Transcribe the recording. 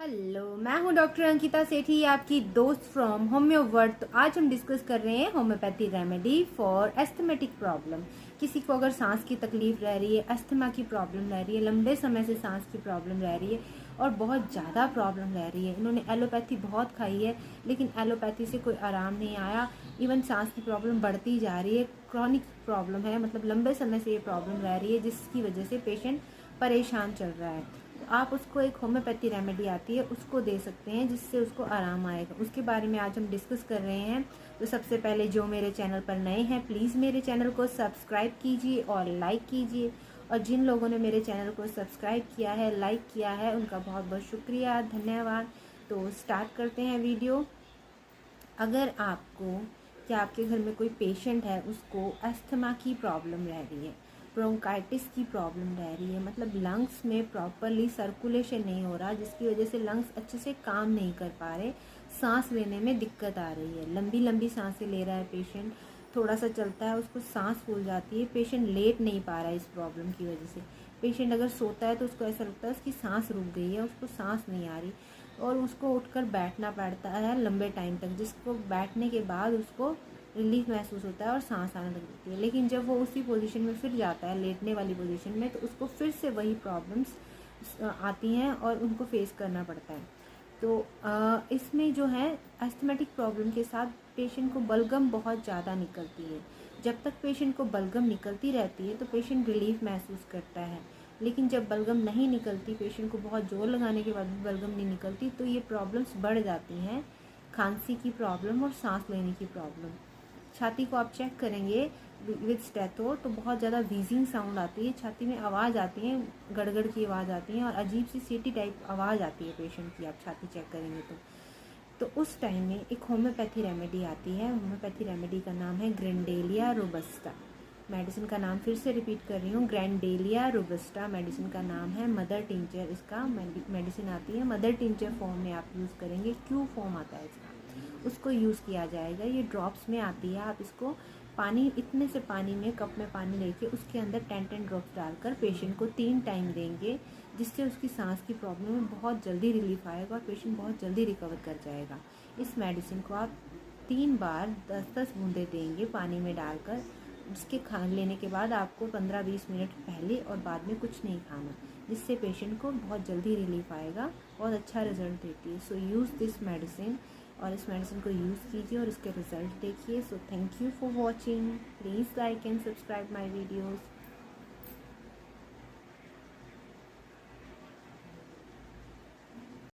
Hello, मैं हूं doctor Ankita सेठी, आपकी दोस्त फ्रॉम होम्यो वर्ल्ड। तो आज हम डिस्कस कर रहे हैं homeopathy remedy for asthmatic problem. किसी को अगर सांस की तकलीफ रह रही है, अस्थमा की प्रॉब्लम रह रही है, लंबे समय से सांस की प्रॉब्लम रह रही है और बहुत ज़्यादा प्रॉब्लम रह रही है, इन्होंने एलोपैथी बहुत खाई है लेकिन एलोपैथी से कोई आराम नहीं आया, इवन सांस की प्रॉब्लम बढ़ती जा रही है, क्रॉनिक प्रॉब्लम है, मतलब लंबे समय से ये प्रॉब्लम रह रही है जिसकी वजह से पेशेंट परेशान चल रहा है। आप उसको एक होम्योपैथी रेमेडी आती है उसको दे सकते हैं जिससे उसको आराम आएगा। उसके बारे में आज हम डिस्कस कर रहे हैं। तो सबसे पहले जो मेरे चैनल पर नए हैं प्लीज़ मेरे चैनल को सब्सक्राइब कीजिए और लाइक कीजिए, और जिन लोगों ने मेरे चैनल को सब्सक्राइब किया है, लाइक किया है, उनका बहुत बहुत शुक्रिया, धन्यवाद। तो स्टार्ट करते हैं वीडियो। अगर आपको क्या आपके घर में कोई पेशेंट है, उसको अस्थमा की प्रॉब्लम रह रही है, ब्रोंकाइटिस की प्रॉब्लम रह रही है, मतलब लंग्स में प्रॉपरली सर्कुलेशन नहीं हो रहा जिसकी वजह से लंग्स अच्छे से काम नहीं कर पा रहे, सांस लेने में दिक्कत आ रही है, लंबी लंबी सांसें ले रहा है पेशेंट, थोड़ा सा चलता है उसको सांस फूल जाती है, पेशेंट लेट नहीं पा रहा है इस प्रॉब्लम की वजह से। पेशेंट अगर सोता है तो उसको ऐसा लगता है उसकी सांस रुक गई है, उसको सांस नहीं आ रही और उसको उठकर बैठना पड़ता है लंबे टाइम तक, जिसको बैठने के बाद उसको रिलीफ महसूस होता है और सांस आने लगती है। लेकिन जब वो उसी पोजीशन में फिर जाता है, लेटने वाली पोजीशन में, तो उसको फिर से वही प्रॉब्लम्स आती हैं और उनको फेस करना पड़ता है। तो इसमें जो है अस्थमेटिक प्रॉब्लम के साथ पेशेंट को बलगम बहुत ज़्यादा निकलती है। जब तक पेशेंट को बलगम निकलती रहती है तो पेशेंट रिलीफ महसूस करता है, लेकिन जब बलगम नहीं निकलती, पेशेंट को बहुत जोर लगाने के बाद भी बलगम नहीं निकलती, तो ये प्रॉब्लम्स बढ़ जाती हैं, खांसी की प्रॉब्लम और सांस लेने की प्रॉब्लम। छाती को आप चेक करेंगे विद स्टेथो तो बहुत ज़्यादा व्हीजिंग साउंड आती है, छाती में आवाज़ आती है, गड़गड़ की आवाज़ आती है और अजीब सी सीटी टाइप आवाज़ आती है पेशेंट की, आप छाती चेक करेंगे तो उस टाइम में एक होम्योपैथी रेमेडी आती है। होम्योपैथी रेमेडी का नाम है ग्रैंडेलिया रोबस्टा। मेडिसिन का नाम फिर से रिपीट कर रही हूँ, ग्रैंडेलिया रोबस्टा मेडिसिन का नाम है। मदर टिंचर इसका मेडिसिन आती है, मदर टिंचर फॉर्म में आप यूज़ करेंगे, क्यू फॉर्म आता है इसका, उसको यूज़ किया जाएगा। ये ड्रॉप्स में आती है, आप इसको पानी, इतने से पानी में, कप में पानी लेके उसके अंदर 10 ड्रॉप्स डालकर पेशेंट को 3 टाइम देंगे, जिससे उसकी सांस की प्रॉब्लम में बहुत जल्दी रिलीफ आएगा और पेशेंट बहुत जल्दी रिकवर कर जाएगा। इस मेडिसिन को आप 3 बार 10-10 बूंदे देंगे पानी में डालकर, जिसके लेने के बाद आपको 15-20 मिनट पहले और बाद में कुछ नहीं खाना, जिससे पेशेंट को बहुत जल्दी रिलीफ आएगा, बहुत अच्छा रिजल्ट देती है। सो यूज़ दिस मेडिसिन, और इस मेडिसिन को यूज़ कीजिए और इसके रिजल्ट देखिए। So thank you for watching, please like and subscribe my videos.